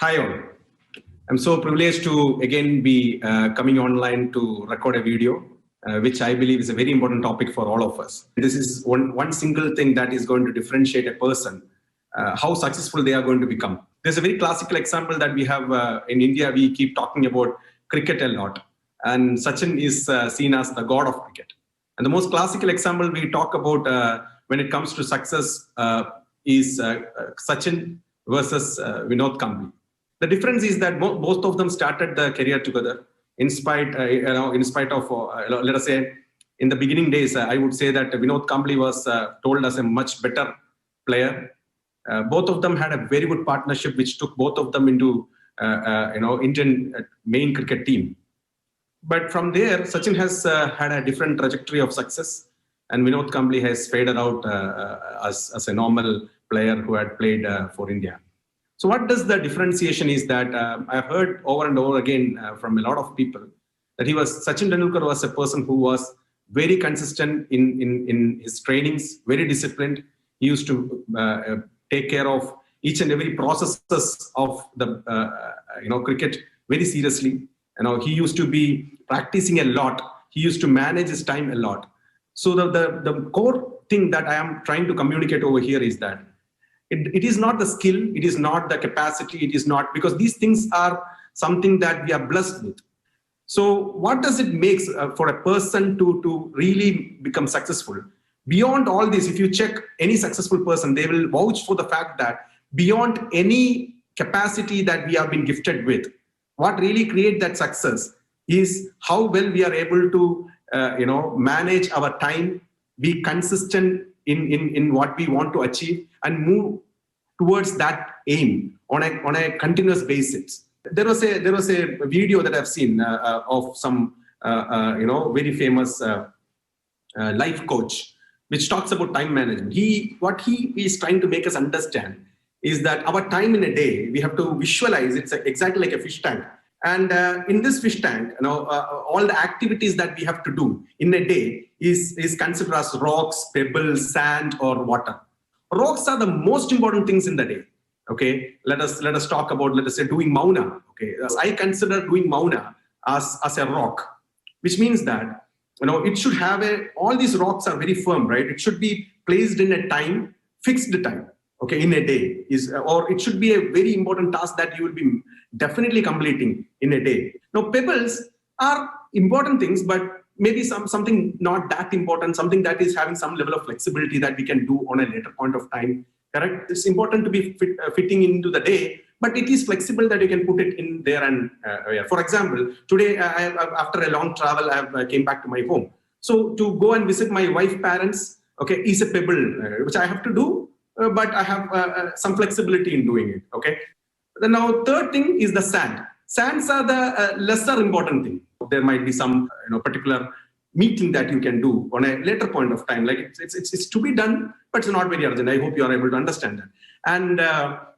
Hi all. I'm so privileged to again be coming online to record a video, which I believe is a very important topic for all of us. This is one single thing that is going to differentiate a person, how successful they are going to become. There's a very classical example that we have in India. We keep talking about cricket a lot, and Sachin is seen as the god of cricket. And the most classical example we talk about when it comes to success is Sachin versus Vinod Kambli. The difference is that both of them started the career together. In spite of, let us say, in the beginning days, I would say that Vinod Kambli was told as a much better player. Both of them had a very good partnership, which took both of them into, Indian main cricket team. But from there, Sachin has had a different trajectory of success, and Vinod Kambli has faded out as a normal player who had played for India. So what does the differentiation is that I've heard over and over again from a lot of people that Sachin Tendulkar was a person who was very consistent in his trainings, very disciplined. He used to take care of each and every processes of the cricket very seriously. He used to be practicing a lot. He used to manage his time a lot. So the core thing that I am trying to communicate over here is that it is not the skill, it is not the capacity, it is not, because these things are something that we are blessed with. So what does it make for a person to really become successful? Beyond all this, if you check any successful person, they will vouch for the fact that beyond any capacity that we have been gifted with, what really creates that success is how well we are able to manage our time, be consistent in what we want to achieve, and move towards that aim on a continuous basis. There was a video that I've seen of some very famous life coach, which talks about time management. What he is trying to make us understand is that our time in a day, we have to visualize it's exactly like a fish tank. And in this fish tank, all the activities that we have to do in a day is considered as rocks, pebbles, sand, or water. Rocks are the most important things in the day. Okay, let us talk about, let us say, doing mauna. Okay, I consider doing mauna as a rock, which means that it should have all these rocks are very firm, right? It should be placed in a time, fixed time. Okay, in a day or it should be a very important task that you will be definitely completing in a day. Now, pebbles are important things, but maybe something not that important, something that is having some level of flexibility that we can do on a later point of time. Correct? It's important to be fitting into the day, but it is flexible that you can put it in there. And for example, today after a long travel, I came back to my home. So to go and visit my wife's parents, okay, is a pebble which I have to do. But I have some flexibility in doing it. Okay. Now, third thing is the sand. Sands are the lesser important thing. There might be some particular meeting that you can do on a later point of time. Like it's to be done, but it's not very urgent. I hope you are able to understand that. And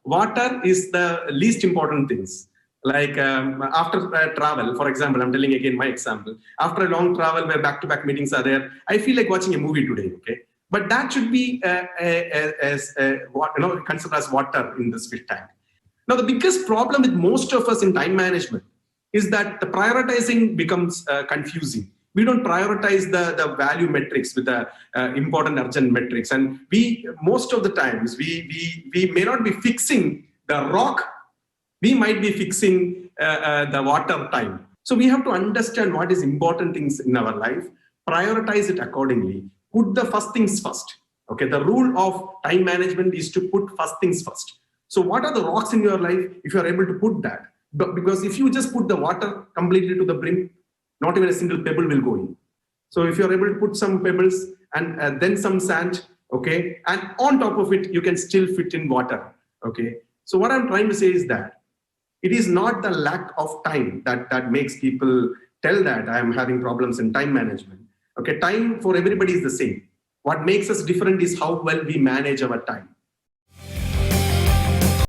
water is the least important things. Like after travel, for example, I'm telling again my example. After a long travel where back-to-back meetings are there, I feel like watching a movie today. Okay. But that should be considered as water in this fish tank. Now, the biggest problem with most of us in time management is that the prioritizing becomes confusing. We don't prioritize the value metrics with the important urgent metrics. And most of the times, we may not be fixing the rock, we might be fixing the water time. So we have to understand what is important things in our life, prioritize it accordingly. Put the first things first. Okay, the rule of time management is to put first things first. So what are the rocks in your life if you are able to put that? Because if you just put the water completely to the brim, not even a single pebble will go in. So if you are able to put some pebbles and then some sand, okay, and on top of it, you can still fit in water. Okay. So what I'm trying to say is that it is not the lack of time that makes people tell that I am having problems in time management. Okay, time for everybody is the same. What makes us different is how well we manage our time.